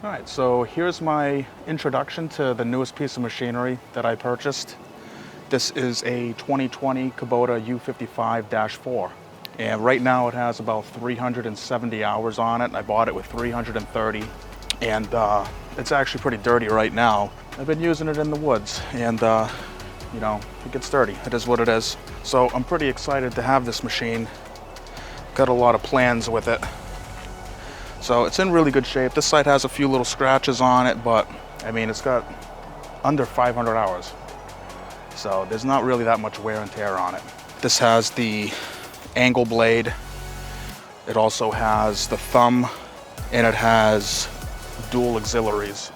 All right, so here's my introduction to the newest piece of machinery that I purchased. This is a 2020 Kubota U55-4. And right now it has about 370 hours on it. I bought it with 330. And it's actually pretty dirty right now. I've been using it in the woods and you know, it gets dirty. It is what it is. So I'm pretty excited to have this machine. Got a lot of plans with it. So it's in really good shape. This side has a few little scratches on it, but I mean, it's got under 500 hours. So there's not really that much wear and tear on it. This has the angle blade. It also has the thumb, and it has dual auxiliaries.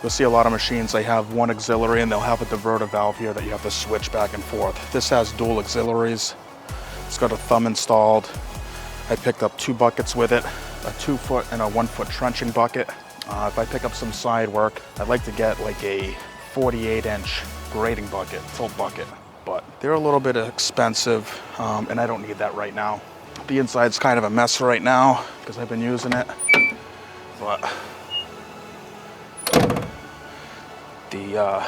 You'll see a lot of machines, they have one auxiliary and they'll have a diverter valve here that you have to switch back and forth. This has dual auxiliaries. It's got a thumb installed. I picked up 2 buckets with it, a 2-foot and a 1-foot trenching bucket. If I pick up some side work, I'd like to get like a 48-inch grading bucket, tilt bucket, but they're a little bit expensive and I don't need that right now. The inside's kind of a mess right now because I've been using it, but the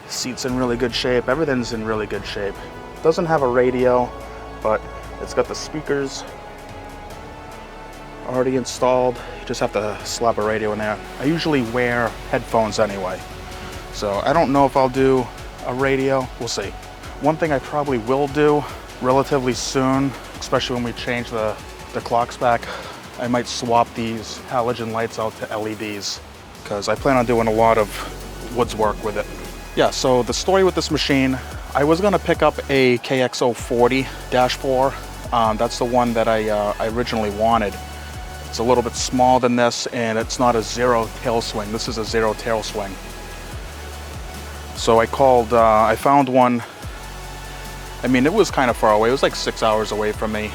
seat's in really good shape. Everything's in really good shape. Doesn't have a radio, but it's got the speakers already installed. You just have to slap a radio in there. I usually wear headphones anyway, so I don't know if I'll do a radio. We'll see. One thing I probably will do relatively soon, especially when we change the clocks back, I might swap these halogen lights out to LEDs because I plan on doing a lot of woods work with it. Yeah, so the story with this machine, I was gonna pick up a KX040-4. That's the one that I originally wanted. It's a little bit smaller than this, and it's not a zero tail swing. This is a zero tail swing. So I called, I found one. I mean, it was kind of far away. It was like 6 hours away from me.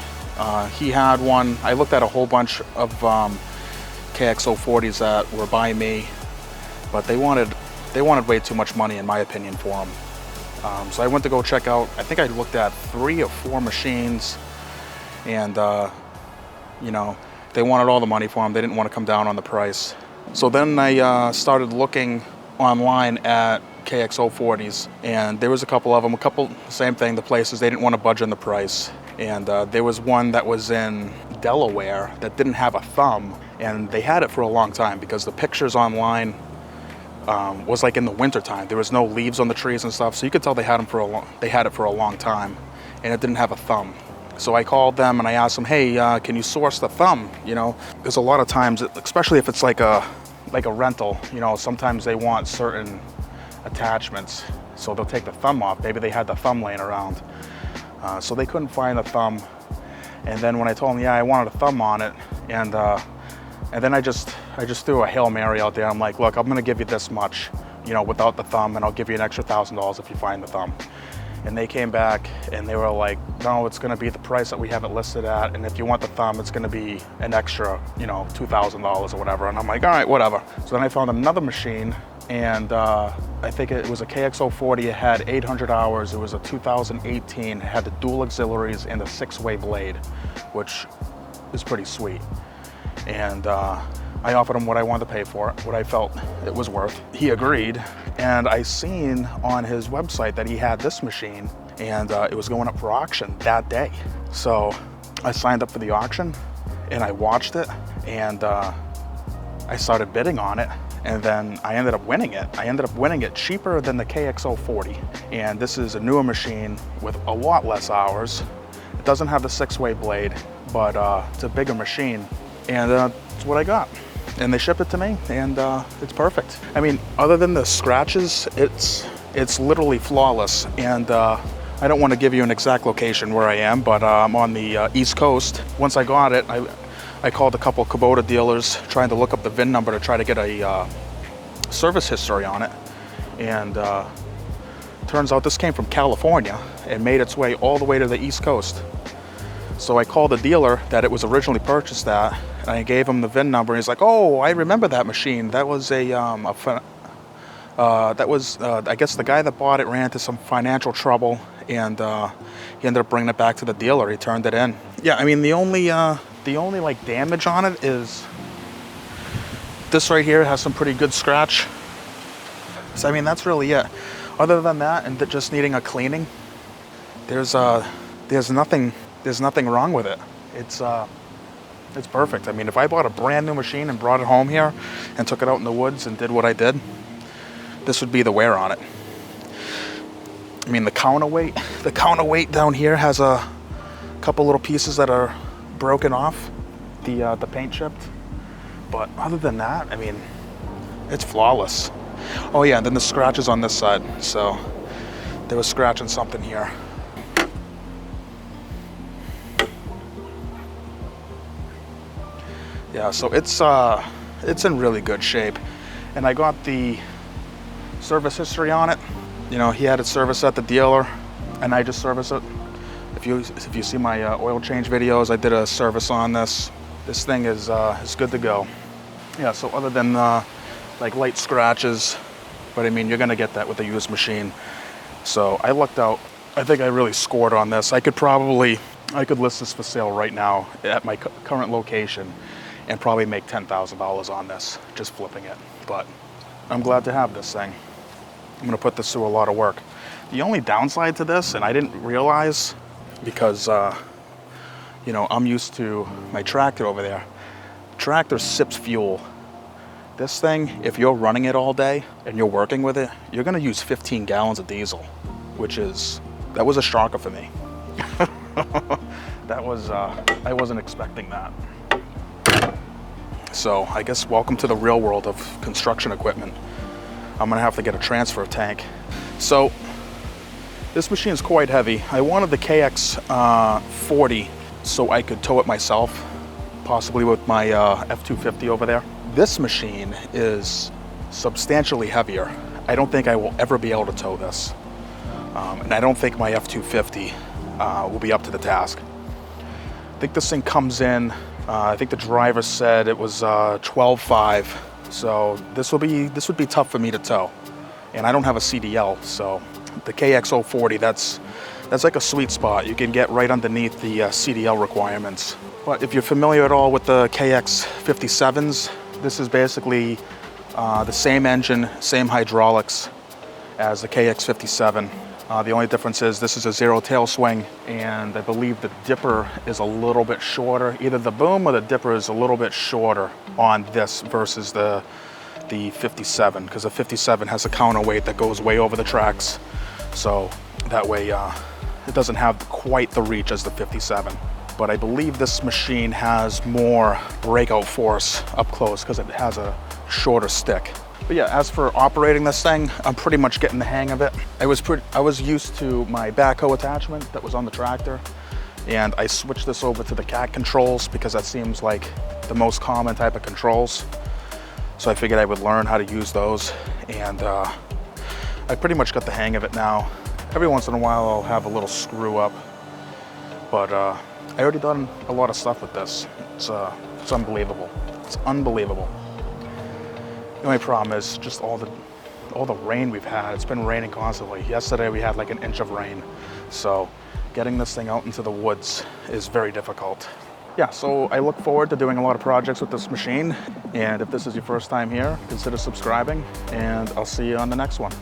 He had one. I looked at a whole bunch of KX040s that were by me, but they wanted way too much money, in my opinion, for them. So I went to go check out, I think I looked at 3 or 4 machines, and you know, they wanted all the money for them. They didn't want to come down on the price. So then I started looking online at KX040s, and there was a couple of them, same thing, the places, they didn't want to budge on the price. And there was one that was in Delaware that didn't have a thumb, and they had it for a long time because the pictures online was like in the winter time. There was no leaves on the trees and stuff, so you could tell they had it for a long time, and it didn't have a thumb. So I called them and I asked them, hey, can you source the thumb? You know, there's a lot of times, especially if it's like a rental, you know, sometimes they want certain attachments, so they'll take the thumb off. Maybe they had the thumb laying around, so they couldn't find the thumb. And then when I told them, yeah, I wanted a thumb on it, and then I just threw a Hail Mary out there. I'm like, look, I'm gonna give you this much, you know, without the thumb, and I'll give you an extra $1,000 if you find the thumb. And they came back and they were like, no, it's gonna be the price that we have it listed at, and if you want the thumb, it's gonna be an extra, you know, $2,000 or whatever. And I'm like, all right, whatever. So then I found another machine, and I think it was a KX040. It had 800 hours. It was a 2018. It had the dual auxiliaries and the 6-way blade, which is pretty sweet. And I offered him what I wanted to pay for it, what I felt it was worth. He agreed, and I seen on his website that he had this machine, and it was going up for auction that day. So I signed up for the auction, and I watched it, and I started bidding on it, and then I ended up winning it. I ended up winning it cheaper than the KX040, and this is a newer machine with a lot less hours. It doesn't have the 6-way blade, but it's a bigger machine, and that's what I got. And they shipped it to me, and it's perfect. I mean, other than the scratches, it's literally flawless. And I don't want to give you an exact location where I am, but I'm on the East Coast. Once I got it, I called a couple Kubota dealers trying to look up the VIN number to try to get a service history on it. And turns out this came from California and made its way all the way to the East Coast. So I called the dealer that it was originally purchased at, and I gave him the VIN number, and he's like, oh, I remember that machine. That was I guess the guy that bought it ran into some financial trouble, and he ended up bringing it back to the dealer. He turned it in. Yeah, I mean, the only like damage on it is This right here has some pretty good scratch. So I mean, that's really it. Other than that, and just needing a cleaning, there's nothing wrong with it. It's perfect. I mean, if I bought a brand new machine and brought it home here and took it out in the woods and did what I did, this would be the wear on it. I mean, the counterweight down here has a couple little pieces that are broken off, the paint chipped. But other than that, I mean, it's flawless. Oh yeah, and then the scratches on this side. So there was scratching something here. Yeah, so it's in really good shape. And I got the service history on it. You know, he had it serviced at the dealer, and I just service it. If you see my oil change videos, I did a service on this. This thing is good to go. Yeah, so other than like light scratches, but I mean, you're gonna get that with a used machine. So I lucked out. I think I really scored on this. I could list this for sale right now at my current location and probably make $10,000 on this, just flipping it. But I'm glad to have this thing. I'm gonna put this through a lot of work. The only downside to this, and I didn't realize, because you know, I'm used to my tractor over there. Tractor sips fuel. This thing, if you're running it all day and you're working with it, you're gonna use 15 gallons of diesel, that was a shocker for me. I wasn't expecting that. So I guess welcome to the real world of construction equipment. I'm gonna have to get a transfer tank. So this machine is quite heavy. I wanted the KX40 so I could tow it myself, possibly with my F250 over there. This machine is substantially heavier. I don't think I will ever be able to tow this. And I don't think my F250 will be up to the task. I think this thing comes in, I think the driver said it was 12.5. So this would be tough for me to tow. And I don't have a CDL, so the KX040, that's like a sweet spot. You can get right underneath the CDL requirements. But if you're familiar at all with the KX57s, this is basically the same engine, same hydraulics as the KX57. The only difference is this is a zero tail swing, and I believe the dipper is a little bit shorter. Either the boom or the dipper is a little bit shorter on this versus the 57, because the 57 has a counterweight that goes way over the tracks. So that way it doesn't have quite the reach as the 57. But I believe this machine has more breakout force up close because it has a shorter stick. But yeah, as for operating this thing, I'm pretty much getting the hang of it. I was used to my backhoe attachment that was on the tractor, and I switched this over to the cat controls because that seems like the most common type of controls. So I figured I would learn how to use those, and I pretty much got the hang of it now. Every once in a while I'll have a little screw up, but I already done a lot of stuff with this. It's unbelievable. It's unbelievable. The only problem is just all the rain we've had. It's been raining constantly. Yesterday we had like an inch of rain. So getting this thing out into the woods is very difficult. Yeah, so I look forward to doing a lot of projects with this machine. And if this is your first time here, consider subscribing, and I'll see you on the next one.